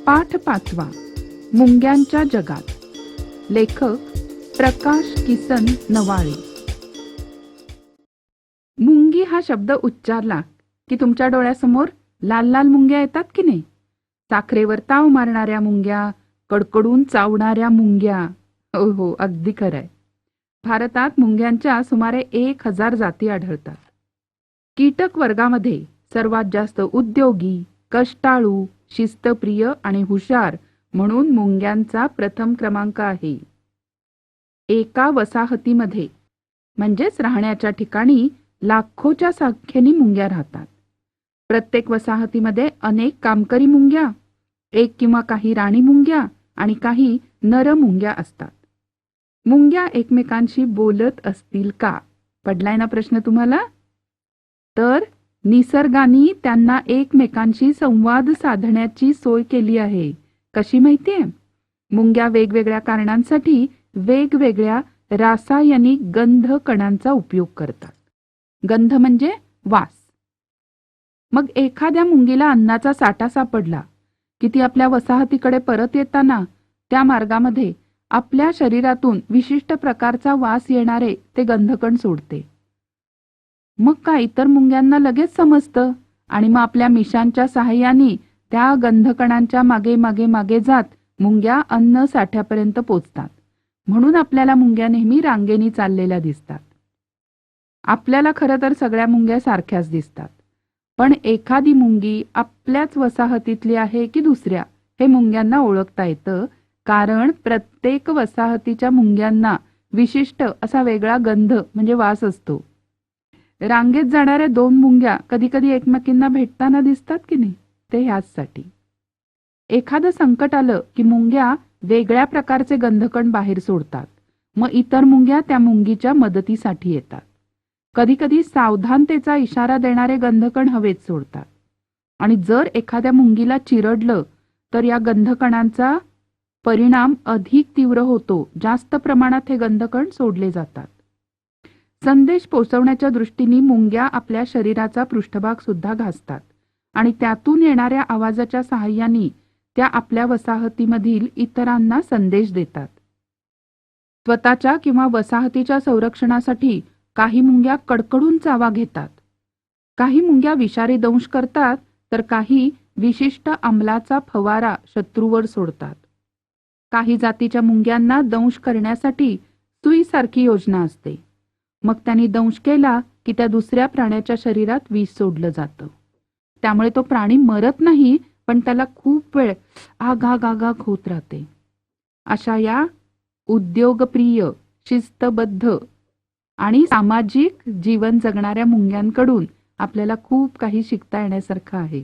पाठ 5 मुंग्यांच्या जगात. लेखक प्रकाश किसन नवाळे. मुंगी हा शब्द उच्चारला की तुमच्या डोळ्यासमोर लाल लाल मुंग्या येतात की नाही? साखरेवर ताव मारणाऱ्या मुंग्या, कडकडून चावणाऱ्या मुंग्या. हो हो, अगदी खरंय. भारतात मुंग्यांच्या सुमारे 1000 जाती आढळतात. कीटक वर्गामध्ये सर्वात जास्त उद्योगी, कष्टाळू, शिस्तप्रिय आणि हुशार म्हणून मुंग्यांचा प्रथम क्रमांक आहे. एका वसाहतीमध्ये म्हणजेच राहण्याच्या ठिकाणी लाखोच्या संख्येने मुंग्या राहतात. प्रत्येक वसाहतीमध्ये अनेक कामकरी मुंग्या, एक किंवा काही राणी मुंग्या आणि काही नर मुंग्या असतात. मुंग्या एकमेकांशी बोलत असतील का? पडलाय ना प्रश्न तुम्हाला? तर निसर्गाने त्यांना एकमेकांशी संवाद साधण्याची सोय केली आहे. कशी माहितीये? मुंग्या वेगवेगळ्या कारणांसाठी वेगवेगळ्या रासायनिक गंध कणांचा उपयोग करतात. गंध म्हणजे वास. मग एखाद्या मुंगीला अन्नाचा साठा सापडला की ती आपल्या वसाहतीकडे परत येताना त्या मार्गामध्ये आपल्या शरीरातून विशिष्ट प्रकारचा वास येणारे ते गंधकण सोडते. मग काय इतर मुंग्यांना लगेच समजतं आणि मग आपल्या मिशांच्या सहाय्याने त्या गंधकणांच्या मागे मागे मागे जात मुंग्या अन्न साठ्यापर्यंत पोचतात. म्हणून आपल्याला मुंग्या नेहमी रांगेने चाललेल्या दिसतात. आपल्याला खरं तर सगळ्या मुंग्या सारख्याच दिसतात, पण एखादी मुंगी आपल्याच वसाहतीतली आहे की दुसऱ्या हे मुंग्यांना ओळखता येतं, कारण प्रत्येक वसाहतीच्या मुंग्यांना विशिष्ट असा वेगळा गंध म्हणजे वास असतो. रांगेत जाणाऱ्या 2 मुंग्या कधी कधी एकमेकींना भेटताना दिसतात की नाही, ते ह्याचसाठी. एखादं संकट आलं की मुंग्या वेगळ्या प्रकारचे गंधकण बाहेर सोडतात. मग इतर मुंग्या त्या मुंगीच्या मदतीसाठी येतात. कधी कधी सावधानतेचा इशारा देणारे गंधकण हवेत सोडतात. आणि जर एखाद्या मुंगीला चिरडलं तर या गंधकणांचा परिणाम अधिक तीव्र होतो. जास्त प्रमाणात हे गंधकण सोडले जातात. संदेश पोहोचवण्याच्या दृष्टीने मुंग्या आपल्या शरीराचा पृष्ठभाग सुद्धा घासतात आणि त्यातून येणाऱ्या आवाजाच्या सहाय्याने त्या आपल्या वसाहतीमधील इतरांना संदेश देतात. स्वतःच्या किंवा वसाहतीच्या संरक्षणासाठी काही मुंग्या कडकडून चावा घेतात. काही मुंग्या विषारी दंश करतात तर काही विशिष्ट अंमलाचा फवारा शत्रूवर सोडतात. काही जातीच्या मुंग्यांना दंश करण्यासाठी सुईसारखी योजना असते. मग त्यांनी दंश केला की त्या दुसऱ्या प्राण्याच्या शरीरात विष सोडलं जातं. त्यामुळे तो प्राणी मरत नाही, पण त्याला खूप वेळ आग आग आग आग होत राहते. अशा या उद्योगप्रिय, शिस्तबद्ध आणि सामाजिक जीवन जगणाऱ्या मुंग्यांकडून आपल्याला खूप काही शिकता येण्यासारखं आहे.